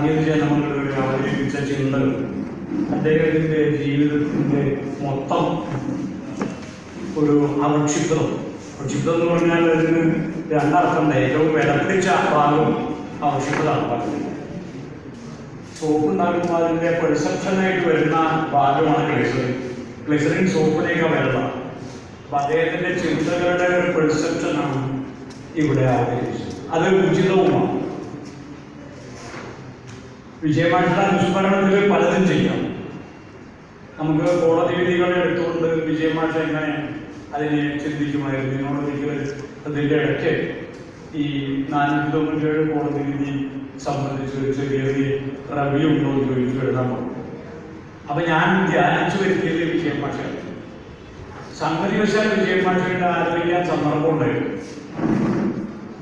സാങ്കേതിക നമ്മളിലൂടെ അവതരിപ്പിച്ച ചിന്തകൾ അദ്ദേഹത്തിൻ്റെ ജീവിതത്തിൻ്റെ മൊത്തം ഒരു അവക്ഷിപ്തം. അവക്ഷിപ്തം എന്ന് പറഞ്ഞാൽ അതിന് രണ്ടർത്ഥം. ഏറ്റവും വിലപിടിച്ച ഭാഗം അവക്ഷിപ്തമാണ് പറഞ്ഞത്. സോപ്പ് ഉണ്ടാക്കുമ്പോൾ അതിൻ്റെ പെർസെപ്ഷനായിട്ട് വരുന്ന ഭാഗമാണ് ഗ്ലിസറിൻ. ഗ്ലിസറിൻ സോപ്പിലേക്ക് വെള്ളം. അപ്പം അദ്ദേഹത്തിൻ്റെ ചിന്തകളുടെ ഒരു പെർസെപ്ഷനാണ് ഇവിടെ അവതരിപ്പിച്ചത്. അത് ഉചിതവുമാണ്. വിജയമായിട്ടുള്ള അനുസ്മരണത്തിൽ പലതും ചെയ്യാം. നമുക്ക് കോടതി വിധികൾ എടുത്തുകൊണ്ട് വിജയമായിട്ട് എങ്ങനെ അതിനെ ചിന്തിക്കുമായിരുന്നു. എന്നോടൊരിക്കൽ അതിൻ്റെ ഇടയ്ക്ക് ഈ 497 കോടതി വിധി സംബന്ധിച്ച് ഒരു ചെറിയ റിവ്യൂ ഉണ്ടോ എന്ന് ചോദിച്ചു എഴുതാൻ പറഞ്ഞു. അപ്പം ഞാൻ ധ്യാനിച്ചു വരുത്തിയത് വിജയമാഷയാണ്. സംഗതിവശാൽ വിജയമാഷയുടെ ആലോചിക്കാൻ സന്ദർഭമുണ്ടായിരുന്നു.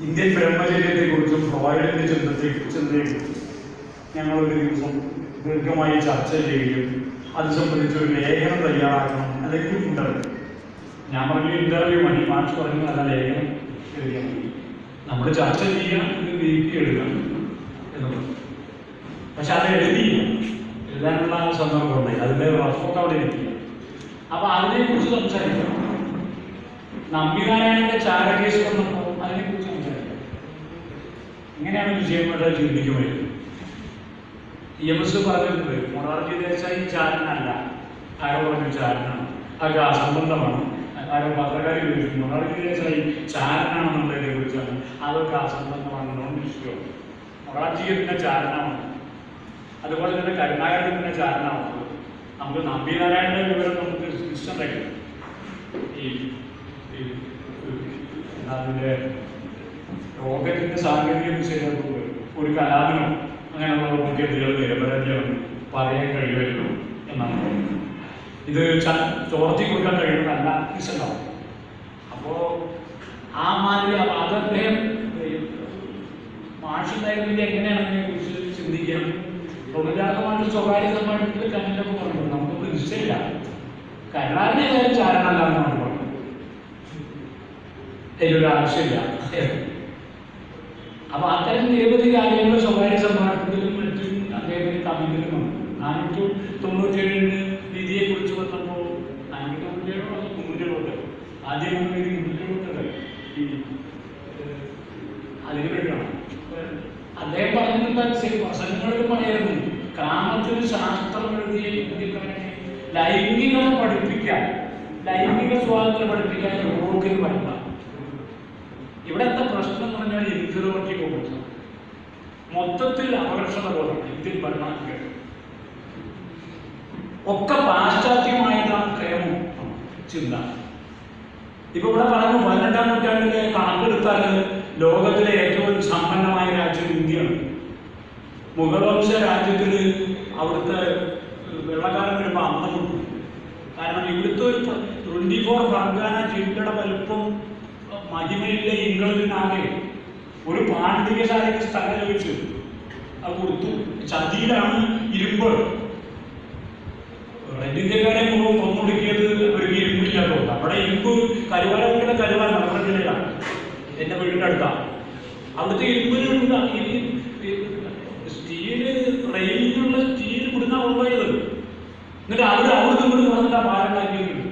ഇന്ത്യൻ ബ്രഹ്മചര്യത്തെക്കുറിച്ചും ഫ്രോയിഡിൻ്റെ ചിന്തയെക്കുറിച്ചും ഞങ്ങളൊരു ദിവസം ദീർഘമായി ചർച്ച ചെയ്യുകയും അത് സംബന്ധിച്ച് ഒരു ലേഖനം തയ്യാറാക്കണം, അല്ലെങ്കിൽ ഇന്റർവ്യൂ. ഞാൻ പറഞ്ഞു ഇന്റർവ്യൂ മതി. മാർച്ച് പറഞ്ഞു നല്ല ലേഖനം എഴുതിയാൽ മതി, നമ്മൾ ചർച്ച ചെയ്യാൻ ഇത് നീക്കി എടുക്കണം എന്നുള്ളത്. പക്ഷെ അത് എഴുതാനുള്ള സന്ദർഭം ഉണ്ടായി. അതിൻ്റെ റഫൊക്കെ അവിടെ ഇരിക്കുക. അപ്പം അതിനെക്കുറിച്ച് സംസാരിക്കണം. നമ്പിനാരായണൻ്റെ ചാരക്കേസ് വന്നപ്പോൾ അതിനെക്കുറിച്ച് സംസാരിക്കണം. ഇങ്ങനെയാണ് വിജയമായിട്ട് ചിന്തിക്കുമായിരുന്നു. EMS പറഞ്ഞിട്ടുണ്ട് മൊറാർജി ദേശായി ചാരനല്ല. ആരോ പറഞ്ഞു ചാരനാണ്, അതൊക്കെ അസംബന്ധമാണ്. ആരോ പത്രക്കാരി ചോദിച്ചു മൊറാർജി ദേശായി ചാരനാണെന്നുള്ളതിനെ കുറിച്ചാണ്. അതൊക്കെ അസംബന്ധമാണെന്നോ വിശ്വമാണ്. മൊറാർജി പിന്നെ ചാരനാണ്, അതുപോലെ തന്നെ കരുണാകരൻ പിന്നെ ചാരനാണ്. നമുക്ക് നമ്പിനാരായണൻ്റെ വിവരം നമുക്ക് ഇഷ്ടമുണ്ടായിരുന്നു. അതിൻ്റെ റോക്കറ്റിൻ്റെ സാങ്കേതിക വിഷയത്തിൽ ഒരു കലാപനം അങ്ങനെയുള്ള മുഖ്യതികൾ നിരപരാധിയാണ് പറയാൻ കഴിയുമല്ലോ എന്നാണ് പറയുന്നത്. ഇത് ചോർത്തി കൊടുക്കാൻ കഴിയുന്നതല്ല ഇഷ്ടം. അപ്പോൾ ആ മാതിരി അത് അദ്ദേഹം മാഷിലായിരുന്നെങ്കിൽ എങ്ങനെയാണ് അതിനെക്കുറിച്ച് ചിന്തിക്കാം. തൊഴിലാളമായിട്ട് സ്വകാര്യ സമ്മാനത്തിൽ കണ്ണിലൊക്കെ പറഞ്ഞു നമുക്കൊന്നും നിശ്ചയമില്ല. കരുണാകരനെ കാര്യം ചാരണല്ല എന്നാണ് പറഞ്ഞത്. അതിലൊരു ആവശ്യമില്ല. അപ്പൊ അത്തരം നിരവധി കാര്യങ്ങൾ സ്വകാര്യ സമ്മാനത്തിലും മറ്റും അദ്ദേഹത്തിന് തമിഴിലും വന്നു. 497 വിധിയെക്കുറിച്ച് വന്നപ്പോൾ 497 ആദ്യം ഈ അതിന് വേണ്ടിയാണ് അദ്ദേഹം പറഞ്ഞിട്ടുള്ള പ്രസംഗങ്ങളിലും പറയായിരുന്നു. ഗ്രാമത്തിൽ ശാസ്ത്രം എഴുതിയ ഇന്ത്യക്കാരെ ലൈംഗികത പഠിപ്പിക്കാൻ, ലൈംഗിക സ്വാതന്ത്ര്യം പഠിപ്പിക്കാൻ യോഗയിൽ വരണ്ട. ഇവിടെ എന്താ പ്രശ്നം എന്ന് പറഞ്ഞാൽ ഇൻഫീരിയോറിറ്റി കോംപ്ലക്സ്, മൊത്തത്തിൽ അപകർഷത ബോധമാണ് ഇന്ത്യൻ ഭരണാധികാരി. ഒക്കെ പാശ്ചാത്യമായതാണ് ക്ഷേമം ചിന്ത. ഇപ്പൊ ഇവിടെ പറഞ്ഞു 18-ാം നൂറ്റാണ്ടിലെ കണക്കെടുത്താൽ ലോകത്തിലെ ഏറ്റവും സമ്പന്നമായ രാജ്യം ഇന്ത്യയാണ്. മുഗൾവംശ രാജ്യത്തിൽ അവിടുത്തെ വെള്ളക്കാലം വരുമ്പോൾ അന്തം കിട്ടും. കാരണം ഇവിടുത്തെ ഒരു 24 ഫർഗാന ജില്ലയുടെ വലുപ്പം മഹിമയിലെ ഇംഗ്ലണ്ടിനാകെ ഒരു പാണ്ഡികശാലയ്ക്ക് സ്ഥലം ലഭിച്ചു. അത് കൊടുത്തു. ചതിയിലാണ് ഇരുമ്പ്. ഇന്ത്യക്കാരെ മുഴുവൻ കൊന്നൊടുക്കിയത് ഒരു ഇരുമ്പില്ലാത്തതുകൊണ്ട്. അവിടെ ഇരുമ്പ് കരുവാരക്കുള്ള കരുവാൻ മലപ്പുറം ജില്ലയിലാണ്. എൻ്റെ വീടിൻ്റെ അടുത്താണ്. അവിടുത്തെ ഇരുമ്പിനുള്ള സ്റ്റീല്, റെയിലിനുള്ള സ്റ്റീൽ ഇവിടുന്ന കൊണ്ടുപോയത്. എന്നിട്ട് അവിടുന്ന് ഇവിടെ പറഞ്ഞിട്ട് പാലം ഉണ്ടാക്കിയിട്ടുണ്ട്.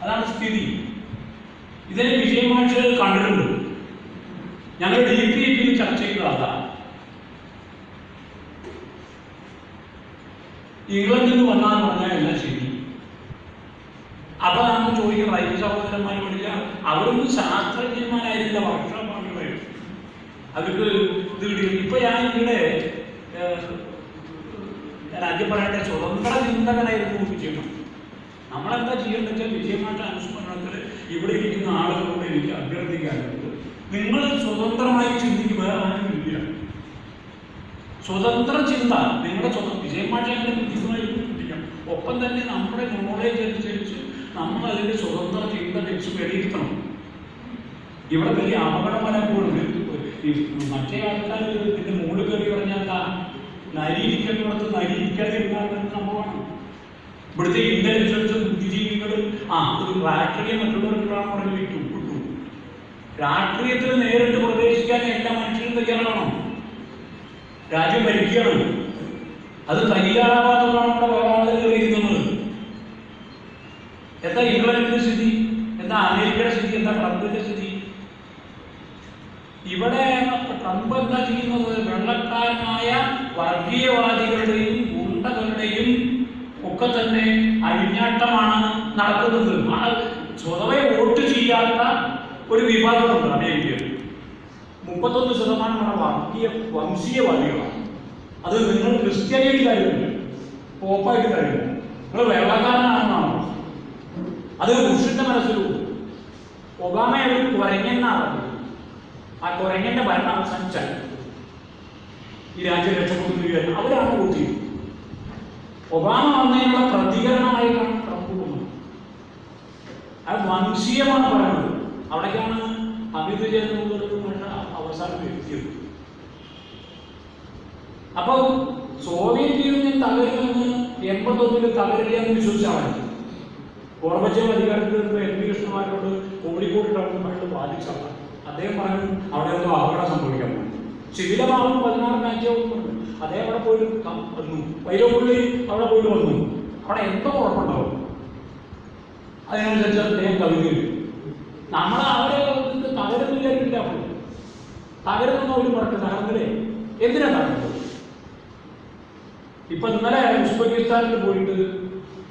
അതാണ് സ്ഥിതി. ഇതിനെ വിജയമായിട്ട് കണ്ടിട്ടുണ്ട്. ഞങ്ങൾ DPIP ചർച്ച ചെയ്തത് അതാണ്. ഇംഗ്ലണ്ടിൽ നിന്ന് വന്നാന്ന് പറഞ്ഞാൽ എല്ലാം ശരി. അപ്പൊ നമ്മൾ ചോദിക്കുന്നത് റൈറ്റ് സഹോദരന്മാർ പഠിച്ച അവരൊന്നും ശാസ്ത്രജ്ഞന്മാരായിരുന്നില്ല, വർഷമായിരുന്നു. അവർക്ക് ഇത് കിട്ടി. ഇപ്പൊ ഞാൻ ഇവിടെ ആദ്യം പറയട്ടെ, സ്വതന്ത്ര ചിന്തകനായിരുന്നു വിജയമായിട്ട്. നമ്മളെന്താ ചെയ്യേണ്ടത് വെച്ചാൽ വിജയമായിട്ട് അനുസ്മരണത്തിൽ ഇവിടെ ഇരിക്കുന്ന ആളുകളോട് എനിക്ക് അഭ്യർത്ഥിക്കാനുള്ളത്, നിങ്ങൾ സ്വതന്ത്രമായി ചിന്തിക്കുക. ആരുമില്ല സ്വതന്ത്ര ചിന്ത. നിങ്ങളുടെ വിജയമായിട്ട് അങ്ങനെ ബുദ്ധിമുട്ടായി ചിന്തിക്കാം. ഒപ്പം തന്നെ നമ്മുടെ നോളേജ് അനുസരിച്ച് നമ്മൾ അതിൻ്റെ സ്വതന്ത്ര ചിന്ത വെച്ച് വിലയിരുത്തണം. ഇവിടെ വലിയ അപകടം വരാൻ മറ്റേ ആൾക്കാർ ഇതിൻ്റെ മുകളിൽ കയറി പറഞ്ഞാൽ നരിയിരിക്കുന്നിടത്ത് നരിയിരിക്കാതിരുന്ന സംഭവമാണ്. ഇവിടുത്തെ ഇന്റലിജൻസ് ബുദ്ധിജീവികളും ഒരു രാഷ്ട്രീയം മറ്റുള്ളവർക്കാണ് പറഞ്ഞ് വിട്ടു. രാഷ്ട്രീയത്തിൽ നേരിട്ട് പ്രവേശിക്കാൻ എല്ലാ മനുഷ്യരും തയ്യാറാണോ? അത് തയ്യാറാവാത്തതാണ് നമ്മുടെ വേറെ ആളുകൾ ഇരിക്കുന്നത്. എന്താ ഇംഗ്ലണ്ടിന്റെ സ്ഥിതി, എന്താ അമേരിക്കയുടെ സ്ഥിതി, എന്താ ട്രംപിന്റെ സ്ഥിതി? ഇവിടെ ട്രംപ് എന്താ ചെയ്യുന്നത്? വെള്ളക്കാരനായ വർഗീയവാദികളുടെയും ഗുണ്ടകളുടെയും ഒക്കെ തന്നെ അഴിഞ്ഞാട്ടമാണ് നടക്കുന്നത്. സ്വതവേ വോട്ട് ചെയ്യാത്ത ഒരു വിഭാഗമുണ്ട് അമേരിക്കയിൽ. 31% വംശീയവാദികളാണ്. അത് നിങ്ങൾ ക്രിസ്ത്യാനിയായിട്ട് കാര്യമില്ല, പോപ്പായിട്ട് കാര്യമില്ല, നിങ്ങൾ വെള്ളക്കാരനാണെന്നാണോ? അത് ബുഷിന്റെ മനസ്സിലും ഒബാമയെ ഒരു കുരങ്ങെന്നാണ്. ആ കുരങ്ങന്റെ ഭരണം അവസാനിച്ചാൽ ഈ രാജ്യം രക്ഷപ്പെടുത്തുകയാണ്. അവരാണ് വോട്ട് ചെയ്യുന്നത്. ഒബാമ വന്നതിനുള്ള പ്രതികരണമായിട്ടാണ് ട്രംപ് വന്നത്. അത് വംശീയമാണ് പറയുന്നത്. അവിടേക്കാണ് അമിത് ജയനുള്ള അവസാനം എത്തിയത്. അപ്പൊ സോവിയറ്റ് യൂണിയൻ തകരുമെന്ന് 81 തകരില്ലെന്ന് വിശ്വസിച്ചാണ് ഗോർബച്ചേവ് അധികാരത്തിൽ വരുമ്പോൾ എൻ വി കൃഷ്ണമാരോട് കോഴിക്കോട് ടൗണുമായിട്ട് ബാധിച്ചാണ്. അദ്ദേഹം പറഞ്ഞു അവിടെ ഒന്നും അപകടം സംഭവിക്കാൻ പോകും. ശിഥിലമാവും 16 മാച്ചാവും. അദ്ദേഹം അവിടെ പോയിട്ട് വന്നു. വൈലോപ്പള്ളി അവിടെ പോയിട്ട് വന്നു. അവിടെ എന്തോ കുഴപ്പമുണ്ടാവും. അതിനനുസരിച്ച് അദ്ദേഹം കവിതയിൽ നമ്മൾ അവരെ തകരുന്നു വിചാരിക്കില്ല. അപ്പോൾ തകരുന്നൊന്നും അവർ പറഞ്ഞു തകർന്നില്ലേ? എന്തിനാ തകർന്നത്? ഇപ്പൊ ഇന്നലെ ഉസ്ബെക്കിസ്ഥാനിൽ പോയിട്ട്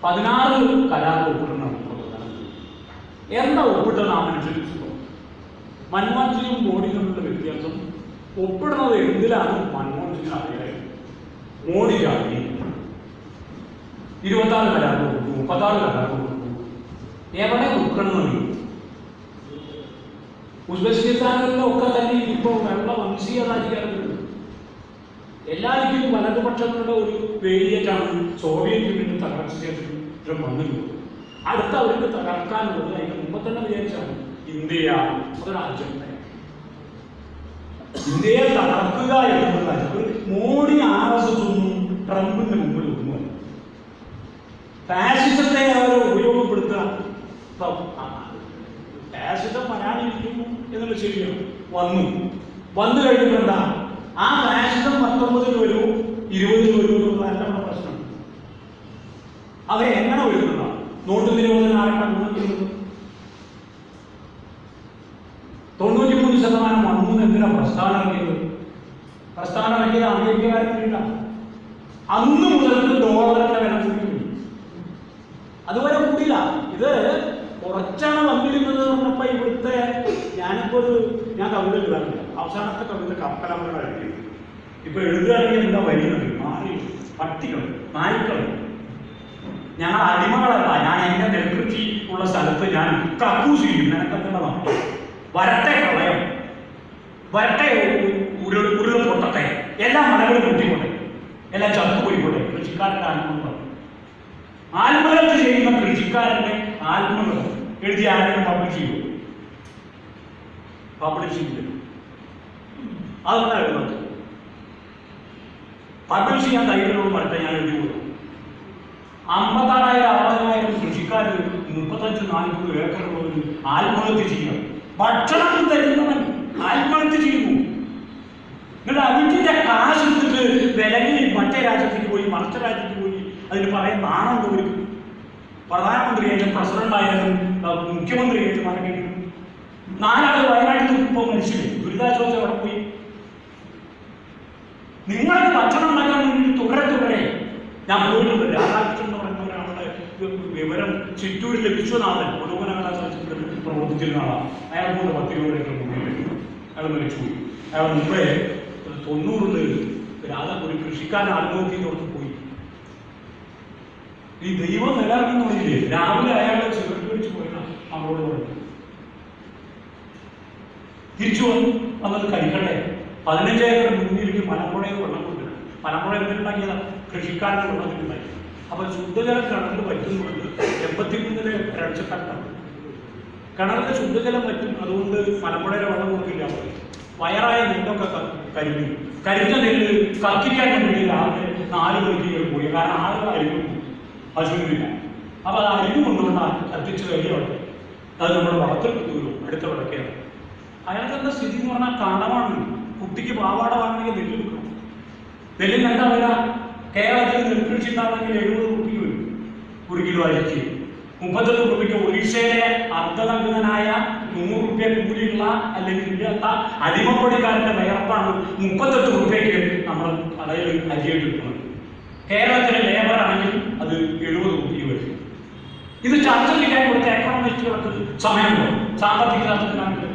16 കരാർ ഒപ്പിടണം. എന്താ ഒപ്പിട്ടെന്ന് ആ മനുഷ്യൻ മൻമോഹൻ സിംഗും മോഡിയും തമ്മിലുള്ള വ്യത്യാസം ഒപ്പിടുന്നത് എന്തിലാണ്? മൻമോഹൻ സിംഗ് അറിയാം, മോഡിക്ക് അറിയാം. 26 കരാർ കൊടുത്തു, 36 കരാർ കൊടുത്തു. എവിടെ ഒപ്പിടണമെന്ന് ഉസ്ബെക്കിസ്ഥാനിലൊക്കെ തന്നെ ഇപ്പോൾ വെള്ള വംശീയതാധികാരത്തിലുണ്ട്. എല്ലാവർക്കും വലതുപക്ഷങ്ങളുടെ ഒരു വേരിയേറ്റാണ് സോവിയറ്റ് യൂണിയൻ തകർച്ച ശേഷം വന്നിട്ടുള്ളത്. അടുത്ത അവർക്ക് തകർക്കാനുള്ളത് അതിന് മുമ്പ് തന്നെ വിചാരിച്ചാണ് ഇന്ത്യ അതൊരു അജണ്ട. ഇന്ത്യയെ തകർക്കുക എന്നുള്ളത് മോഡി RSS ഒന്നും ട്രംപിന്റെ മുമ്പിൽ ഒന്നും. ഫാസിസത്തെ അവർ ഉപയോഗപ്പെടുത്തുക. ഫാസിസം വരാനിരിക്കുന്നു എന്നുള്ള ശരിയാണ്. വന്നു കഴിഞ്ഞിട്ടുണ്ട ആ ഫാസിസം 19 വരൂ 20 വരൂ എന്നല്ല നമ്മുടെ പ്രശ്നം. അവരെ എങ്ങനെ വരുന്നതാണ്? നോട്ട് നിരോധനം ആർക്കാണ് മുന്നിക്കുന്നത്? 93% വന്നു എന്തിനാ പ്രസ്ഥാനം ഇറങ്ങിയത്? പ്രസ്ഥാനം ഇറങ്ങിയത് അമേരിക്കക്കാർക്ക് വേണ്ടിയിട്ടാണ്. അന്ന് മുതൽ ഡോളറിന്റെ വില കൂടി. അതുവരെ കൂടിയില്ല. ഇത് കുറച്ചാണ് വന്നിരുന്നത് പറഞ്ഞപ്പോ ഇവിടുത്തെ ഞാൻ കവിത എഴുതാറില്ല. അവസാനത്തെ കവിത കപ്പലമ്മയുടെ എഴുതി. ഇപ്പൊ എഴുതുകയാണെങ്കിൽ എന്താ വരുന്നത്? മാറി പട്ടികൾ, നായ്ക്കൾ. ഞങ്ങൾ അടിമകളല്ല. ഞാൻ എന്റെ നെൽകൃഷി ഉള്ള സ്ഥലത്ത് ഞാൻ കക്കൂസ് ചെയ്യും. നിനക്കെന്താണ്? വരട്ടെ പ്രളയം, വരട്ടെ ഉരുള് പൊട്ടട്ടെ, എല്ലാ മലകളും പൊട്ടിപ്പോട്ടെ, എല്ലാം ചത്തുപോയിക്കോട്ടെ. കൃഷിക്കാരന്റെ ആത്മഹത്യ, ആത്മഹത്യ ചെയ്യുന്ന കൃഷിക്കാരന്റെ ആത്മഹത്യ എഴുതി ആരെങ്കിലും പബ്ലിഷ് ചെയ്യും? പബ്ലിഷ് ചെയ്യില്ല. അതെന്താ എഴുതുന്നത്? പബ്ലിഷ് ചെയ്യാൻ ധൈര്യമുള്ള വരട്ടെ ഞാൻ എഴുതി കൊടുക്കും. 56,000-60,000 കൃഷിക്കാർ 35-40 ഏക്കറുള്ളവർ ആത്മഹത്യ ചെയ്യുക. ഭക്ഷണം തരുന്നവൻ ആത്മഹത്യ ചെയ്യുന്നു. എന്നിട്ട് അതിന്റെ കാശ് എടുത്തിട്ട് വിലങ്ങി മറ്റേ രാജ്യത്തേക്ക് പോയി, മറിച്ച രാജ്യത്ത് പോയി അതിന് പറയാൻ നാണം തോന്നും. പ്രധാനമന്ത്രിയായാലും പ്രസിഡന്റായാലും മുഖ്യമന്ത്രിയായിട്ടും ആരെങ്കിലും 4 ആൾ വയനാട്ടിൽ ഇപ്പോൾ മനുഷ്യര് ദുരിതാശ്വാസം അവിടെ പോയി. നിങ്ങൾക്ക് ഭക്ഷണം ഉണ്ടാക്കാൻ വേണ്ടി തുടരെ ഞാൻ പോയിട്ടുണ്ട്. രാധാകൃഷ്ണൻ എന്ന് പറയുന്ന ഒരാളുടെ വിവരം ചിറ്റൂരിലെ വിശ്വനാഥൻ പൊതുഗതാഗത പ്രവർത്തിച്ചിരുന്ന ആളാണ്. അയാൾ കൊണ്ട് 10 കിലോമീറ്റർ മുന്നിൽ അയാൾ മരിച്ചുപോയി. അയാൾ മുമ്പേ 90 ഒരു കൃഷിക്കാരൻ ആത്മഹത്യ ചെയ്തോട്ട് പോയി. ഈ ദൈവം നിലനിർത്തുന്ന പറഞ്ഞില്ലേ, രാവിലെ അയാൾ സിഗരറ്റ് വെച്ച് പോയതാണ് അവളോട് പറഞ്ഞു. തിരിച്ചു വന്നത് കഴിക്കട്ടെ. 15 ഏക്കർ മുന്നിലേക്ക് മലമ്പുഴയിൽ വെള്ളം കൊണ്ടുവരും. മലമ്പുഴ എന്തിനുണ്ടാക്കിയതാണ്? കൃഷിക്കാരന് വെള്ളത്തിനുണ്ടാക്കി. അപ്പൊ ശുദ്ധജലം കിണറിൽ പറ്റുന്നുണ്ട്. 83 രക്ഷക്കാരാണ്. കിണറിൽ ശുദ്ധജലം പറ്റും. അതുകൊണ്ട് മലമ്പുഴയിലെ വെള്ളം കൊടുക്കില്ല. വയറായ നെല്ലൊക്കെ കരിഞ്ഞ നെല്ല് കത്തിക്കാൻ വേണ്ടി രാവിലെ 4 മണിക്ക് പോയി. കാരണം ആളുകൾ അരിഞ്ഞു പശുവിനില്ല. അപ്പൊ അത് അരിഞ്ഞു കൊണ്ടുകൊണ്ടാണ് കത്തിച്ച് കഴിയോട്ടെ. അത് നമ്മുടെ വളത്തിൽ കിട്ടുമല്ലോ, അടുത്ത വിളക്കാണ്. അയാൾക്ക് എന്താ സ്ഥിതി എന്ന് പറഞ്ഞാൽ കടമാണ്. കുട്ടിക്ക് പാവാട വാങ്ങണമെങ്കിൽ നെല്ല് കൊടുക്കണം. നെല്ലിന് എന്താ വില? കേരളത്തിൽ നെൽകൃഷി ഉണ്ടാവണമെങ്കിൽ 70 രൂപയ്ക്ക് വരും 1 കിലോ അരിക്ക്. 31 രൂപയ്ക്ക് ഒറീസയിലെ അർദ്ധനഗ്നനായ 100 രൂപ കൂലിയുള്ള അല്ലെങ്കിൽ ഇല്ലാത്ത അടിമപ്പണിക്കാരന്റെ വയർപ്പാണ് 38 രൂപയ്ക്ക് നമ്മൾ കടയിൽ അരിയായിട്ട് കിട്ടുന്നത്. കേരളത്തിലെ ലേബർ ആണെങ്കിൽ അത് 70 രൂപയ്ക്ക് വരും. ഇത് ചർച്ച ചെയ്യാൻ കൊടുത്ത എക്കണോമിസ്റ്റുകൾക്ക് സമയമുണ്ടോ? സാമ്പത്തിക ശാസ്ത്രജ്ഞർക്ക്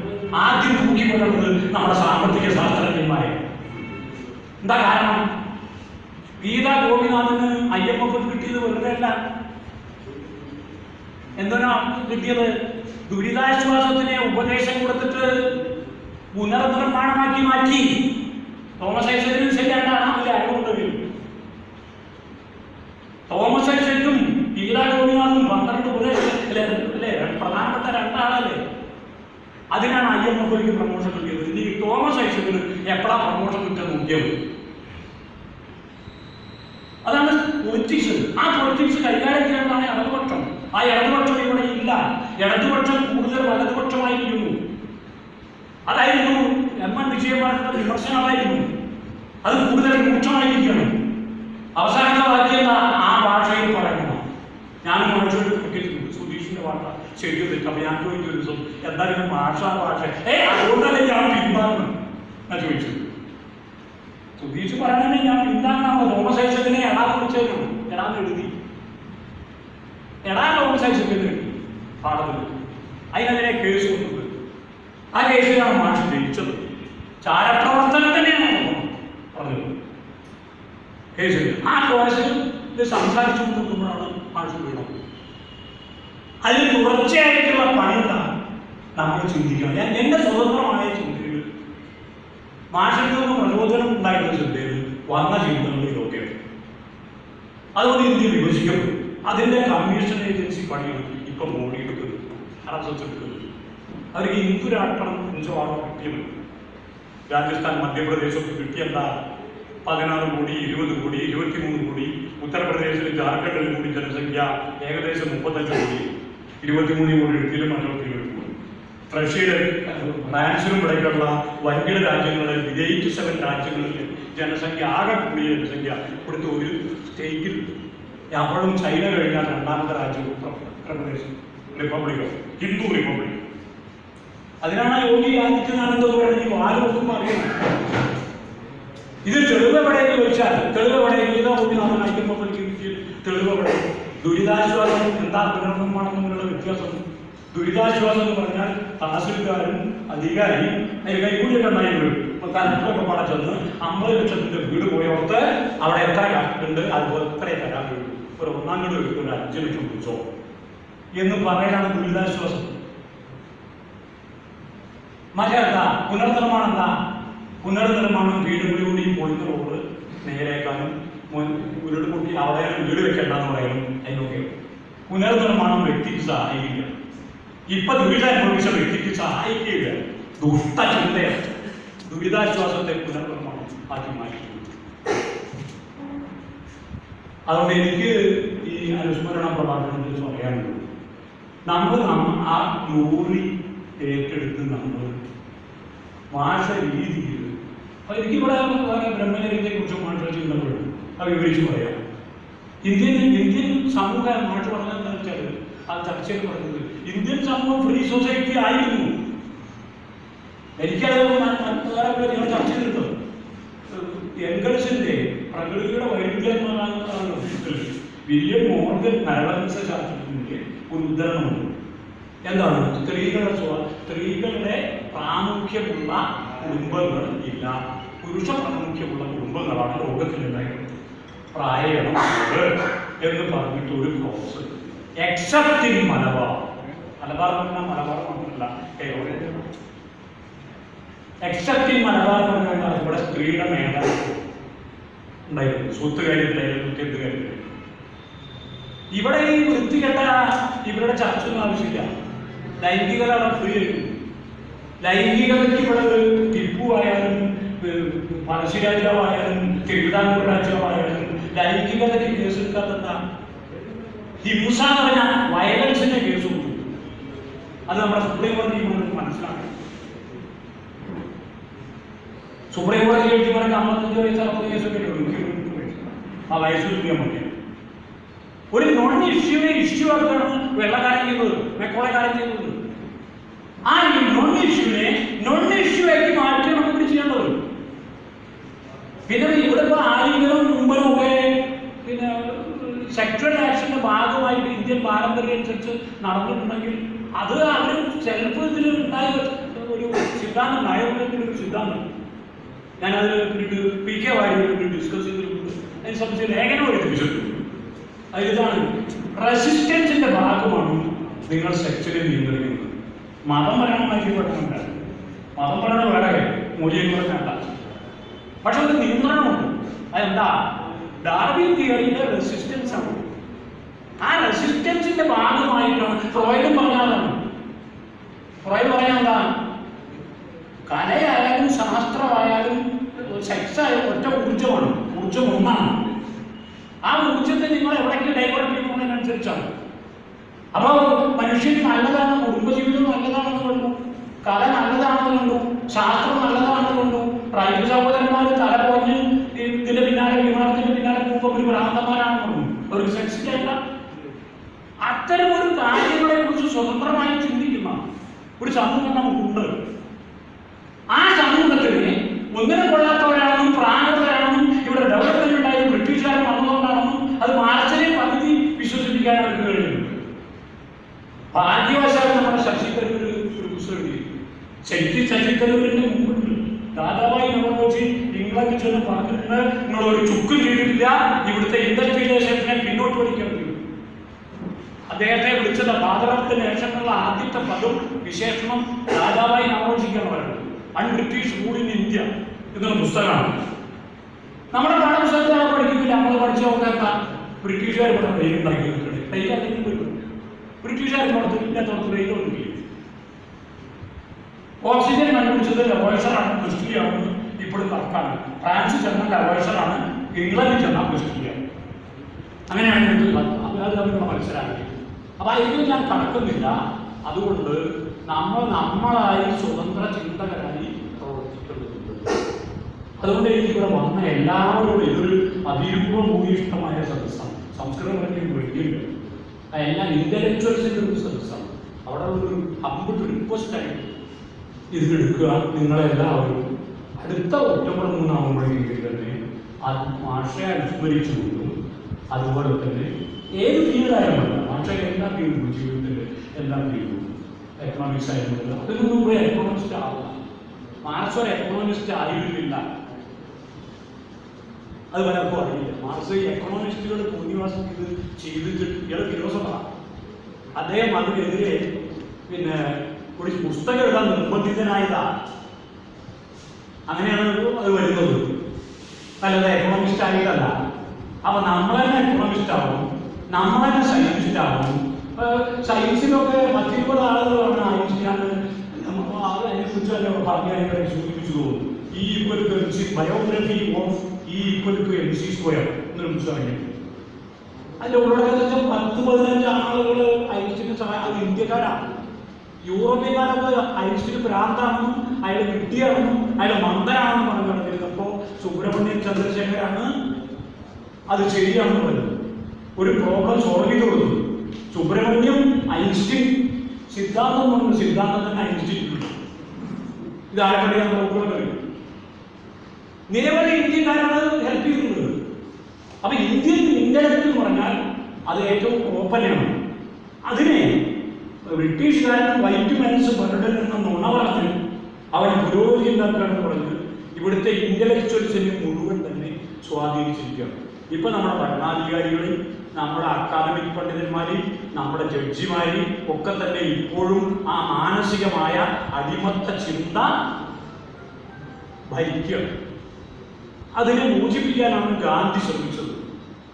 ആദ്യം തൂക്കിക്കൊണ്ടുള്ളത് നമ്മുടെ സാമ്പത്തിക ശാസ്ത്രജ്ഞന്മാരെ. എന്താ കാരണം? ഗീതാ ഗോപിനാഥന് IMF കിട്ടിയത് വെറുതെ അല്ല. എന്തിനാ കിട്ടിയത്? ദുരിതാശ്വാസത്തിന് ഉപദേശം കൊടുത്തിട്ട് പുനർനിർമ്മാണമാക്കി മാറ്റി. തോമസ് ഐസക്കിനും ശരിയാണ്ടാണ് അതിൽ അറിവുകൊണ്ട് വരും. തോമസ് ഐസക്കും ഗീതാ ഗോപിനാഥും 12 ഉപദേശല്ലേ, പ്രധാനപ്പെട്ട 2 ആളല്ലേ. അതിനാണ് IMF പ്രൊമോഷൻ കിട്ടിയത്. ഇനി തോമസ് ഐസക്കിന് എപ്പോഴാ പ്രൊമോഷൻ കിട്ടിയത് നോക്കിയത്? അതാണ് പൊളിറ്റിക്സ്. ആ പൊളിറ്റിക്സ് കൈകാര്യം ചെയ്യേണ്ടതാണ് ഇടതുപക്ഷം. ആ ഇടതുപക്ഷം ഇവിടെ ഇല്ല. ഇടതുപക്ഷം കൂടുതൽ വലതുപക്ഷമായിരിക്കുന്നു. അതായിരുന്നു MN വിജയകുമാറിന്റെ വിമർശനമായിരുന്നു. അത് കൂടുതൽ രൂക്ഷമായിരിക്കണം. അവസാനത്തെ വാക്യം ആ ഭാഷയിൽ പറയണം. ഞാനും ഭാഷയോട് കേട്ടിട്ടുണ്ട്. സുധീഷിന്റെ ഭാഷ ശരിക്കും തെറ്റും. അപ്പൊ ഞാൻ ചോദിച്ചു ഒരു ദിവസം, എന്തായാലും ഭാഷ അതുകൊണ്ടല്ലേ ഞാൻ പിന്താങ്ങുന്നു ഞാൻ ചോദിച്ചു. സുധീഷ് പറയണേ ഞാൻ പിന്താങ്ങാണോ? തോമസ് ഐസക്കിനെ എടാന്ന് വിളിച്ചേക്കണം. എടാന്ന് എഴുതി എടാ തോമസ് ഐസക്കിന് പാഠത്തിൽ അതിനെതിരെ കേസ് കൊണ്ടത്. ആ കേസിലാണ് മാഷ് ജയിച്ചത്. ചാരപ്രവർത്തനം തന്നെയാണ് പറഞ്ഞത് കേസിൽ. ആ കേസിൽ ഇത് സംസാരിച്ചു കൊണ്ടിരിക്കുമ്പോഴാണ് മാഷ് വീണത്. അതിൽ തുടർച്ചയായിട്ടുള്ള പണി എന്താണ് നമ്മൾ ചിന്തിക്കണം. എന്റെ സ്വതന്ത്രമായ ചിന്തയിൽ മാഷിൽ നിന്ന് പ്രചോദനം ഉണ്ടായിരുന്ന ചിന്തയിൽ വന്ന ചിന്തകൾ ഇതൊക്കെയാണ്. അതുകൊണ്ട് ഇന്ത്യ വിഭജിക്കപ്പെടും. അതിന്റെ കമ്മീഷൻ ഏജൻസി പണിയാണ് ഇപ്പൊ മോഡി എടുക്കുന്നത്, RSS എടുക്കുന്നത്. അവർക്ക് ഹിന്ദു രാഷ്ട്രം മികച്ചവാദം കിട്ടിയത്. രാജസ്ഥാൻ മധ്യപ്രദേശൊക്കെ കിട്ടിയെന്താ 16 കോടി 20 കോടി 23 കോടി. ഉത്തർപ്രദേശിൽ ജാർഖണ്ഡിൽ കൂടി ജനസംഖ്യ ഏകദേശം 35 കോടി. 23 കോടി എടുത്തിലും 67 കോടി. റഷ്യയിലെ ഫ്രാൻസിലും ഇടയ്ക്കുള്ള വൻകിട രാജ്യങ്ങളിൽ 87 രാജ്യങ്ങളിൽ ജനസംഖ്യ ആകെ കൂടിയ ജനസംഖ്യ ഇവിടുത്തെ ഒരു സ്റ്റേറ്റിൽ. അപ്പോഴും ചൈന കഴിഞ്ഞാൽ 2ാമത്തെ രാജ്യം ഉത്തർപ്രദേശ് റിപ്പബ്ലിക്കോ, ഹിന്ദു റിപ്പബ്ലിക്. അതിനാണ് യോഗി ആദിത്യനാഥ് പറഞ്ഞ് ആര് നോക്കുമ്പോൾ അറിയണം. ഇത് തെളിവെവിടെയെന്ന് ചോദിച്ചാൽ തെളിവെവിടെ? തെളിവെവിടെ? ദുരിതാശ്വാസം എന്താ പുനർനിർമ്മാണം തമ്മിലുള്ള വ്യത്യാസം? ദുരിതാശ്വാസം എന്ന് പറഞ്ഞാൽ തഹസിൽദാരും അധികാരിയും കൈകൂലിയൊക്കെ ഉണ്ടായിരുന്നു. കലക്ടറൊക്കെ പട ചെന്ന് 50 ലക്ഷത്തിന്റെ വീട് പോയോർത്ത് അവിടെ എത്ര കലക്ടുണ്ട്, അതുപോലെ എത്രയും തരാൻ വീട് ഒരു 1ാം വീട് ഒരു 5 ലക്ഷം പിടിച്ചോ എന്ന് പറയാനാണ് ദുരിതാശ്വാസം. മറ്റെന്താ പുനർനിർമ്മാണം? എന്താ പുനർനിർമ്മാണം? വീടുകളിലൂടെയും പൊളിഞ്ഞ റോഡ് നേരേക്കാനും ഉരുട് പൊട്ടി അവിടെ വീട് വെക്കേണ്ടെന്ന് പറയാനും അതിനൊക്കെ. പുനർനിർമ്മാണം വ്യക്തിക്ക് സഹായിക്കില്ല. ഇപ്പൊ ദുരിതം അനുഭവിച്ച വ്യക്തിക്ക് സഹായിക്കില്ല. ദുഷ്ട ചിന്തയാണ്. ദുരിതാശ്വാസത്തെ പുനർനിർമ്മാണം ആക്കി മാറ്റി. അതുകൊണ്ട് എനിക്ക് ഈ അനുസ്മരണ പ്രഭാഷണത്തിൽ പറയാനുള്ളത്, നമ്മൾ ആ ജോലി ഏറ്റെടുത്ത് നമ്മൾ ഭാഷ രീതിയിൽ എനിക്കിവിടെ ബ്രഹ്മചര്യത്തെ കുറിച്ച് ഭാഷ ചിന്തപ്പെടും. അത് വിവരിച്ച് പറയാം. ഇന്ത്യൻ സമൂഹ ഭാഷ പറഞ്ഞാൽ വെച്ചാൽ ആ ചർച്ചയിൽ പറഞ്ഞത് ഇന്ത്യൻ സമൂഹം ഫ്രീ സൊസൈറ്റി ആയിരുന്നു. എനിക്കത് നിങ്ങൾ ചർച്ച ചെയ്തിട്ടുണ്ട്. എംഗൽസിന്റെ പ്രകൃതിയുടെ വൈരുദ്ധ്യമാണ് വില്യം മോർഗൻ നരവംശ ശാസ്ത്രജ്ഞന്റെ ഒരു ഉദാഹരണമുണ്ട്. എന്താണ്? സ്ത്രീകളുടെ പ്രാമുഖ്യമുള്ള കുടുംബങ്ങൾ ഇല്ല, പുരുഷ പ്രാമുഖ്യമുള്ള കുടുംബങ്ങളാണ് ലോകത്തിലുണ്ടായിരുന്നത്. പ്രായണം എന്ന് പറഞ്ഞിട്ട് ഒരു close except in Malabar. Malabar എന്ന് പറഞ്ഞാൽ മലബാർ മാത്രമല്ല, എക്സെപ്റ്റ് ഇൻ മലബാർ എന്ന് പറഞ്ഞാൽ ഇവിടെ സ്ത്രീയുടെ മേഖല ഉണ്ടായിരുന്നു. സ്വത്ത് കാര്യത്തിലായാലും എന്ത് കാര്യത്തിലായാലും. ഇവിടെ ഈ വൃത്തികെട്ട ഇവരുടെ ചർച്ചയൊന്നും ആവശ്യമില്ല. ലൈംഗികത അവിടെ ഫ്രീ ആയിരുന്നു. ലൈംഗികതയ്ക്ക് ഇവിടെ ടിപ്പു ആയാലും പഴശ്ശിരാജാവായാലും തിരുവിതാംകൂർ രാജാവായാലും ലൈംഗികതയ്ക്ക് കേസെടുക്കാത്ത ഹിംസ എന്ന് പറഞ്ഞാൽ വയലൻസിന്റെ കേസ് കൊടുത്തു. അത് നമ്മുടെ സുപ്രീം കോടതി മനസ്സിലാക്കണം. സുപ്രീം കോടതി എഴുതി പറഞ്ഞ 55 വയസ്സ് 60 കേസൊക്കെ ആ വയസ്സ് കിട്ടിയാൽ മതി. ഒരു നോൺ ഇഷ്യൂവിനെ ഇഷ്യൂ ആക്കുകയാണ് വെള്ളക്കാരൻ ചെയ്യുന്നത്, മെക്കോളക്കാരൻ ചെയ്യുന്നത്. ആ നോൺ ഇഷ്യൂവിനെ നോൺ ഇഷ്യൂ ആക്കി മാറ്റി നമുക്ക് ചെയ്യേണ്ടത്. പിന്നെ ഇവിടെ ഇപ്പൊ ആരെങ്കിലും മുമ്പും ഒക്കെ പിന്നെ സെക്ച്വൽ ആക്ഷന്റെ ഭാഗമായിട്ട് ഇന്ത്യൻ പാരമ്പര്യം അനുസരിച്ച് നടന്നിട്ടുണ്ടെങ്കിൽ അത് അവർ സെൽഫ് ഇതിൽ ഉണ്ടായ ഒരു സിദ്ധാന്തം, നയത്തിന്റെ ഒരു സിദ്ധാന്തം. ഞാനത് പി കെ വാര്യർ ഡിസ്കസ് ചെയ്തിട്ടുണ്ട്. അതിനെ സംബന്ധിച്ച് ലേഖനം എഴുതിച്ചിട്ടുണ്ട്. അതിതാണ് റെസിസ്റ്റൻസിന്റെ ഭാഗമാണ് നിങ്ങൾ സെക്ച്വലി നിയന്ത്രിക്കുന്നത്. മതം പരമായിട്ട് പഠനമുണ്ട്, മതം പഠനം വേറെ മൂല്യങ്ങളൊക്കെ. പക്ഷെ ഒരു നിയന്ത്രണമുണ്ട്. അതെന്താ? ഡാർവിൻ തിയറിയുടെ റെസിസ്റ്റൻസ് ആണ്. ആ റെസിസ്റ്റൻസിന്റെ ഭാഗമായിട്ടാണ് ഫ്രോയിഡും പറഞ്ഞതാണ്. ഫ്രോയിഡ് പറയാൻ എന്താ? കലയായാലും ശാസ്ത്രമായാലും സെക്സ് ആയാലും ഒറ്റ ഊർജ്ജമാണ്, ഊർജ്ജം ഒന്നാണ്. ആ ഊർജ്ജത്തെ നിങ്ങൾ എവിടേക്ക് ഡൈവേർട്ട് ചെയ്യുന്നതിനനുസരിച്ചാണ്. അപ്പോൾ മനുഷ്യന് നല്ലതാണ്, കുടുംബജീവിതം നല്ലതാണെന്ന് കണ്ടു, കല നല്ലതാണെന്ന് കണ്ടു, ശാസ്ത്രം നല്ലതാണെന്ന് കണ്ടു, റൈറ്റ് സഹോദരന്മാർ തല പോഞ്ഞ് ഇതിന്റെ പിന്നാലെ വിമാനത്തിന്റെ പിന്നാലെ പോകുമ്പോൾ ഒരു ഭ്രാന്തന്മാരാണെന്ന് പറഞ്ഞു. ഒരു സെക്സിറ്റല്ല. അത്തരം ഒരു കാര്യങ്ങളെ കുറിച്ച് സ്വതന്ത്രമായി ചിന്തിക്കുന്ന ഒരു സമൂഹം നമുക്കുണ്ട്. ആ സമൂഹത്തിന് ഒന്നിനും കൊള്ളാത്തവരാണെന്നും പ്രാകൃതരാണെന്നും ഇവിടെ ഡെവലപ്മെന്റ് ഉണ്ടായത് ബ്രിട്ടീഷുകാർ വന്നതുകൊണ്ടാണെന്നും അത് മാർച്ചിനെ പകുതി വിശ്വസിപ്പിക്കാൻ അവർക്ക് കഴിയുന്നു. ഭാഗ്യവശാൽ നമ്മുടെ ശശി തരൂർ ഒരു പുസ്തകം ശശി തരൂരിന്റെ മുമ്പുണ്ട്. ദാദാഭായി നവറോജി ഇംഗ്ലണ്ടിൽ ചെന്ന് പറഞ്ഞിട്ടുണ്ട്, നിങ്ങൾ ഒരു ചുക്കും ചെയ്തിട്ടില്ല, ഇവിടുത്തെ ഇൻഡസ്ട്രിയലൈസേഷനെ പിന്നോട്ട് വലിക്കാൻ കഴിയും. അദ്ദേഹത്തെ വിളിച്ചത് ഫാദർ ഓഫ് ദ നേഷൻ എന്നുള്ള ആദ്യത്തെ പദം വിശേഷണം ദാദാഭായി നവറോജിക്കാണ് പറയുന്നത്. അൺബ്രിട്ടീഷ് റൂൾ ഇൻ ഇന്ത്യ എന്നൊരു പുസ്തകമാണ്. നമ്മുടെ പാഠപുസ്തകത്തിലാണ് പഠിക്കുന്നില്ല. നമ്മൾ പഠിച്ച നോക്കാത്ത ബ്രിട്ടീഷുകാർ ഇവിടെ ട്രെയിൻ ഉണ്ടാക്കിയിട്ടുണ്ട്. ട്രെയിൻ അല്ലെങ്കിൽ പോയിട്ടുണ്ട്. ബ്രിട്ടീഷുകാർ പുറത്തില്ല, ട്രെയിൻ ഒന്നുമില്ല. ഓക്സിജൻ കണ്ടുപിടിച്ചത് ലവോയ്സറാണ്, ക്രിസ്റ്റിയാണെന്ന് ഇപ്പോഴും തർക്കമാണ്. ഫ്രാൻസിൽ ചെന്നാൽ ലവോയ്സറാണ്, ഇംഗ്ലണ്ടിൽ ചെന്നാൽ ക്രിസ്റ്റിയാണ്. അങ്ങനെയാണ് അത് തമ്മിലുള്ള മത്സരമാണ്. അപ്പൊ അതിൽ ഞാൻ കടക്കുന്നില്ല. അതുകൊണ്ട് നമ്മളായി സ്വതന്ത്ര ചിന്തകരായി പ്രവർത്തിക്കേണ്ടതുണ്ട്. അതുകൊണ്ട് എനിക്കിവിടെ വന്ന എല്ലാവരോടും ഇതൊരു അതീവ ഭൂയിഷ്ടമായ സദസ്സാണ്. സംസ്കൃതം വലിയ വലിയ എല്ലാം ഇന്റലക്ച്വൽസിന്റെ ഒരു സദസ്സാണ്. അവിടെ ഒരു ഹമ്പിൾ റിക്വസ്റ്റായിട്ട് ഇത് എടുക്കുക. നിങ്ങളെല്ലാവരും അടുത്ത ഒക്ടോബർ 3 തന്നെ ഭാഷയെ അനുസ്മരിച്ചുകൊണ്ടും അതുപോലെ തന്നെ ഏത് ഫീൽഡായാലും ഭാഷ എല്ലാ ഫീൽഡും ജീവിതത്തിൻ്റെ എല്ലാ ഫീൽഡും എക്കണോമിക്സ് ആയിരുന്നു. അതിന് മുമ്പ് എക്കണോമിസ്റ്റ് ആവുക. മാർക്സ് ഒരു എക്കണോമിസ്റ്റ് ആയിരുന്നില്ല, അത് പലർക്കും അറിയില്ല. മാർക്സ് എക്കണോമിസ്റ്റുകൾ ഭൂനിവാസം ചെയ്തിട്ട് ഇയാൾ ഫിലോസഫറാണ്. അദ്ദേഹം അതിനെതിരെ പിന്നെ ഒരു പുസ്തകം എഴുതാൻ നിർബന്ധിതനായതാ. അങ്ങനെയാണ് അത് വരുന്നത്. അല്ലാതെ എക്കണോമിസ്റ്റ് ആയതല്ല. അപ്പൊ നമ്മൾ തന്നെ എക്കണോമിസ്റ്റ് ആവും, നമ്മൾ തന്നെ സയന്റിസ്റ്റ് ആവും. സയൻസിലൊക്കെ 10-20 ആളുകളാണ് ഐൻസ്റ്റീൻ അതിനെക്കുറിച്ച് തന്നെ പറഞ്ഞ സൂചിപ്പിച്ചു തോന്നും. ബയോഗ്രഫി ഓഫ് E=mc² എന്നൊരു പുസ്തകം. അതിന്റെ ഉള്ളടക്കത്തിൽ 10-15 ആളുകൾ ഐൻസ്റ്റീനെ സഹായം. അത് ഇന്ത്യക്കാരാണ്. യൂറോപ്യക്കാരൊക്കെ ഐൻസ്റ്റീൻ ഭ്രാന്താണെന്നും അയാൾ വിഡ്ഢിയാണെന്നും അയാൾ മന്ദനാണെന്നും പറഞ്ഞു നടന്നിരുന്നപ്പോൾ സുബ്രഹ്മണ്യൻ ചന്ദ്രശേഖരാണ് അത് ശരിയാണെന്ന് പറയുന്നത്. ഒരു പ്രോബ്ലം സോൾവ് ചെയ്ത് കൊടുത്തു. സുബ്രഹ്മണ്യം ഐൻസ്റ്റീൻ സിദ്ധാന്തം പറഞ്ഞു. സിദ്ധാന്തം തന്നെ ഐൻസ്റ്റീൻ ഇത് ആരെപ്പടിയാൻ നോക്കുക കഴിയും. നിരവധി ഇന്ത്യക്കാരാണ് ഹെൽപ്പ് ചെയ്യുന്നത്. അപ്പൊ ഇന്ത്യൻ ഇന്റലക്ട് എന്ന് പറഞ്ഞാൽ അത് ഏറ്റവും ഓപ്പനാണ്. അതിനെ ബ്രിട്ടീഷുകാരൻ വൈറ്റ് മെൻസ് ബർഡൻ എന്ന നുണ പറഞ്ഞ് അവൻ പുരോഗതി ഉണ്ടാക്കുകയാണെന്ന് പറഞ്ഞ് ഇവിടുത്തെ ഇന്റലക്ച്വൽസിനെ മുഴുവൻ തന്നെ സ്വാധീനിച്ചിരിക്കുകയാണ്. ഇപ്പൊ നമ്മുടെ ഭരണാധികാരികളെയും നമ്മുടെ അക്കാദമിക് പണ്ഡിതന്മാരെയും നമ്മുടെ ജഡ്ജിമാരെയും ഒക്കെ തന്നെ ഇപ്പോഴും ആ മാനസികമായ അടിമത്ത ചിന്ത ഭരിക്കുക. അതിനെ മോചിപ്പിക്കാനാണ് ഗാന്ധി ശ്രമിച്ചത്.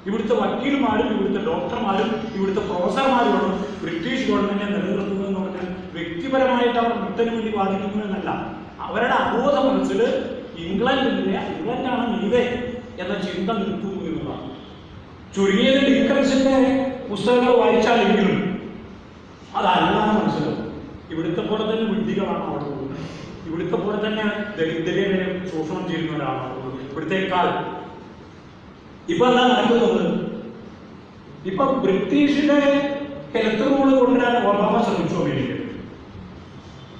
ഇവിടുത്തെ വക്കീൽമാരും ഇവിടുത്തെ ഡോക്ടർമാരും ഇവിടുത്തെ പ്രൊഫസർമാരുമാണ് ബ്രിട്ടീഷ് ഗവൺമെന്റിനെ നിലനിർത്തുന്നതെന്ന് പറഞ്ഞാൽ വ്യക്തിപരമായിട്ട് അവർ ബ്രിട്ടന് വേണ്ടി വാദിക്കുന്നു എന്നല്ല. അവരുടെ അബോധ മനസ്സിൽ ഇംഗ്ലണ്ടാണ് നീതേ എന്ന ചിന്ത നിൽക്കുന്നു എന്നതാണ്. ചുരുങ്ങിയത് ഡിക്കൻസിന്റെ പുസ്തകങ്ങൾ വായിച്ചാലെങ്കിലും അതല്ലാതെ മനസ്സിലാവും. ഇവിടുത്തെ പോലെ തന്നെ വിഡ്ഢികളാണ് അവിടെ പോകുന്നത്. ഇവിടുത്തെ പോലെ തന്നെ ദരിദ്രരെ ചൂഷണം ചെയ്യുന്നവരാണ് അവിടെ പോകുന്നത്. ഇവിടുത്തേക്കാൾ ഇപ്പൊ എന്താ നടക്കുന്നത്? ഇപ്പൊ ബ്രിട്ടീഷിന്റെ ഹെൽത്ത് റൂള് കൊണ്ടുവരാൻ ഒബാമ ശ്രമിച്ചു. അമേരിക്ക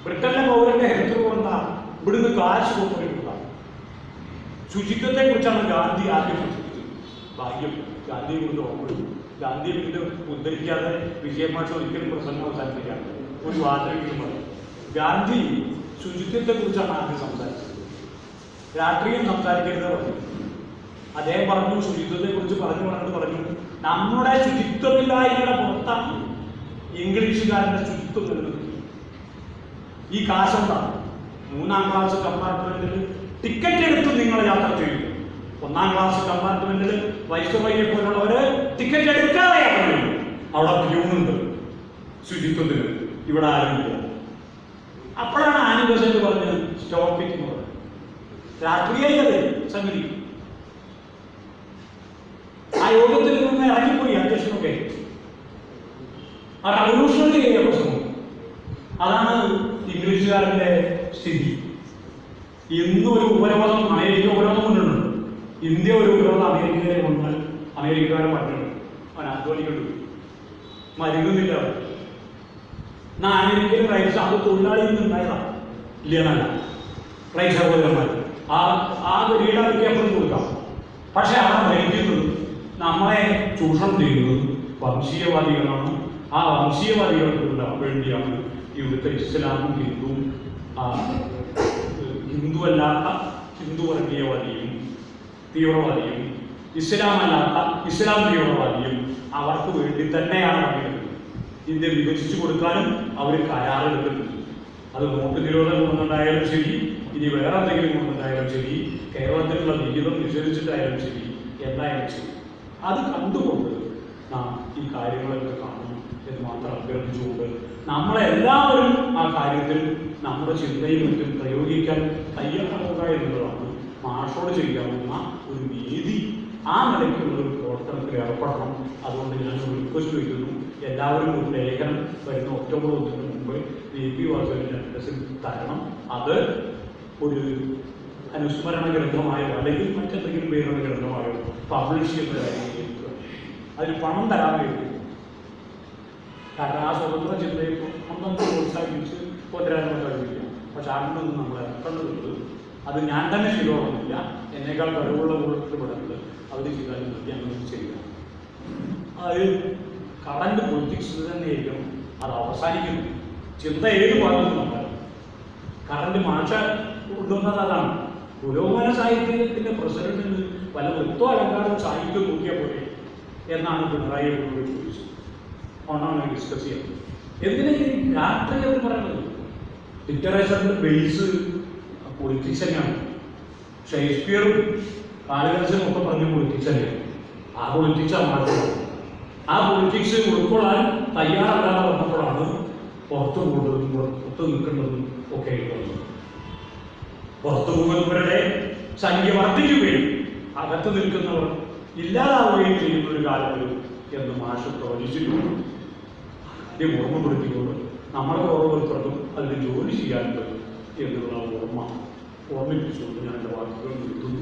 ബ്രിട്ടനിലെ പൗരന്റെ ഹെൽത്ത് റൂൾ എന്താ? ഇവിടുന്ന് കാശ് കൊണ്ടുവരിക. ശുചിത്വത്തെ കുറിച്ചാണ് ഗാന്ധി ആദ്യം ശ്രദ്ധിച്ചത്. ഭാഗ്യം ഗാന്ധിയെ കുറിച്ച് ഓർമ്മ. ഗാന്ധിയെ വീണ്ടും ഉദ്ധരിക്കാതെ വിജയമാഷ ഒരിക്കലും പ്രസംഗം അവസാനിപ്പിക്കാറ്. ഒരു വാർത്തയെങ്കിലും പറയും. ഗാന്ധി ശുചിത്വത്തെ കുറിച്ചാണ് ആദ്യം സംസാരിച്ചത്. രാഷ്ട്രീയം സംസാരിക്കരുത് പറഞ്ഞു. അദ്ദേഹം പറഞ്ഞു ശുചിത്വത്തെ കുറിച്ച് പറഞ്ഞു നമ്മുടെ ശുചിത്വമില്ലായ്മയുടെ പുറത്താണ് ഇംഗ്ലീഷുകാരന്റെ ശുചിത്വം വരുന്നത്. ഈ കാശുണ്ടാണ് 3ാം ക്ലാസ് കമ്പാർട്ട്മെന്റിൽ ടിക്കറ്റ് എടുത്ത് നിങ്ങൾ യാത്ര ചെയ്യും. 1ാം ക്ലാസ് കമ്പാർട്ട്മെന്റിൽ വൈസ്രോയെ പോലുള്ളവര് ടിക്കറ്റ് എടുക്കാതെ യാത്ര ചെയ്യും. അവിടെ പ്യൂണുണ്ട് ശുചിത്വത്തിന്, ഇവിടെ ആരുമില്ല. അപ്പോഴാണ് ആനി ബസന്റ് പറഞ്ഞത് സ്റ്റോപ്പിംഗ് എന്ന് പറഞ്ഞത്. രാഷ്ട്രീയതേ സംഗതി. ആ യോഗത്തിൽ നിന്ന് ഇറങ്ങിപ്പോയി അധ്യക്ഷനൊക്കെ. ആ റവല്യൂഷണറി പ്രശ്നം അതാണ് ഇംഗ്ലീഷുകാരന്റെ സ്ഥിതി. ഇന്ന് ഒരു ഉപരോധം അമേരിക്ക ഉപരോധം കൊണ്ടുണ്ട്. ഇന്ത്യ ഒരു ഉപരോധം അമേരിക്കയിലെ കൊണ്ടാൽ അമേരിക്കക്കാരെ പറ്റുന്നു. അവൻ അധ്വാനിക്കുന്നു, മരുങ്ങുന്നില്ല. എന്നാൽ അമേരിക്കയിൽ റൈറ്റ്സ് അത് തൊഴിലാളിയിൽ നിന്നുണ്ടായതാണ് ഇല്ലെന്നല്ല. റൈറ്റ് സഹോദരന്മാർ ആ വീടാക്കി അപ്പുറം കൊടുക്കാം. പക്ഷെ അവിടെ ഭരിക്കുന്നത് നമ്മളെ ചൂഷണം ചെയ്യുന്നത് വംശീയവാദികളാണ്. ആ വംശീയവാദികൾക്ക് വേണ്ടിയാണ് ഇവിടുത്തെ ഇസ്ലാമും ഹിന്ദുവല്ലാത്ത ഹിന്ദു വർഗീയവാദിയും തീവ്രവാദിയും ഇസ്ലാമല്ലാത്ത ഇസ്ലാം തീവ്രവാദിയും അവർക്ക് വേണ്ടി തന്നെയാണ് പറയുന്നത്. ഇന്ത്യ വിഭജിച്ചു കൊടുക്കാനും അവർ കരാറെടുക്കുന്നുണ്ട്. അത് നോട്ട് നിരോധനം കൊണ്ടുണ്ടായാലും ശരി, ഇനി വേറെ എന്തെങ്കിലും കൊണ്ടുണ്ടായാലും ശരി, കേരളത്തിലുള്ള വിഹിതം നിഷേധിച്ചിട്ടായാലും ശരി, എന്തായാലും ശരി, അത് കണ്ടുകൊണ്ട് നാം ഈ കാര്യങ്ങളൊക്കെ കാണണം എന്ന് മാത്രം അഭ്യർത്ഥിച്ചുകൊണ്ട് നമ്മളെല്ലാവരും ആ കാര്യത്തിൽ നമ്മുടെ ചിന്തയും മറ്റും പ്രയോഗിക്കാൻ തയ്യാറാവുക എന്നുള്ളതാണ് മാഷോട് ചെയ്യാവുന്ന ഒരു നീതി. ആ നിലയ്ക്കുള്ള ഒരു പ്രവർത്തനത്തിൽ ഏർപ്പെടണം. അതുകൊണ്ട് ഞാൻ റിക്വസ്റ്റ് വയ്ക്കുന്നു, എല്ലാവരും ഒരു ലേഖനം വരുന്ന ഒക്ടോബർ 1 മുമ്പ് VP വാസുവിൻ്റെ അഡ്രസ്സിൽ തരണം. അത് ഒരു അനുസ്മരണ ഗ്രന്ഥമായോ അല്ലെങ്കിൽ മറ്റെന്തെങ്കിലും പേരുള്ള ഗ്രന്ഥമായോ പബ്ലിഷ് ചെയ്യുന്ന കാര്യം അതിന് പണം തരാൻ വേണ്ടി. കാരണം ആ സ്വതന്ത്ര ചിന്തയെ നമുക്ക് പ്രോത്സാഹിപ്പിച്ച് കൊണ്ടുവരാനുള്ള കഴിവില്ല. പക്ഷെ അതിനൊന്നും നമ്മൾ ഇറക്കേണ്ടതുണ്ട്. അത് ഞാൻ തന്നെ ചെയ്തോളന്നില്ല, എന്നേക്കാൾ കഴിവുള്ള കൂട്ടത്തിൽപ്പെടുന്നത് അവർ ചെയ്താലും നിർത്തി അങ്ങനെ ചെയ്യുക. അത് കറണ്ട് പൊളിറ്റിക്സ് തന്നെയായിരിക്കണം അത് അവസാനിക്കുന്നു. ചിന്ത ഏത് ഭാഗത്തും നമ്മൾ കറണ്ട് മാഷ കൊണ്ടുവന്നത് അതാണ്. പുരോഗമന സാഹിത്യത്തിൻ്റെ പ്രസിഡന്റിന് പല വൃത്തോ അലങ്കാരം സാഹിത്യം നോക്കിയാൽ പോലെ എന്നാണ് പിണറായി ചോദിച്ചത്. ഒന്നാണ് ഡിസ്കസ് ചെയ്യുന്നത്. എന്തിനാ ഈ രാഷ്ട്രീയം പറയുന്നത്? ലിറ്ററേച്ചറിൻ്റെ ബേസ് പൊളിറ്റിക്സ് തന്നെയാണ്. ഷേക്സ്പിയറും കാളിദാസനും ഒക്കെ പറഞ്ഞ പൊളിറ്റിക്സ് തന്നെയാണ്. ആ പൊളിറ്റിക്സാണ് മാറ്റുന്നത്. ആ പൊളിറ്റിക്സ് ഉൾക്കൊള്ളാൻ തയ്യാറല്ലാതെ വന്നപ്പോഴാണ് പുറത്തു പോകുന്നതും പുറത്ത് നിൽക്കുന്നതും ഒക്കെ വന്നത്. പുറത്തു പോകുന്നവരുടെ സംഖ്യ വർദ്ധിക്കുകയും അകത്ത് നിൽക്കുന്നവർ ഇല്ലാതാവുകയും ചെയ്യുന്ന ഒരു കാലത്ത് എന്ന് മാഷ് പ്രവചിച്ചിട്ടുണ്ട്. ആദ്യം ഓർമ്മപ്പെടുത്തിക്കൊണ്ട് നമ്മളെ ഓരോരുത്തർക്കും അതിന് ജോലി ചെയ്യാനുണ്ട് എന്നുള്ള ഓർമ്മിപ്പിച്ചുകൊണ്ട് ഞാൻ എൻ്റെ വാക്കുകൾ നിർത്തുന്നു.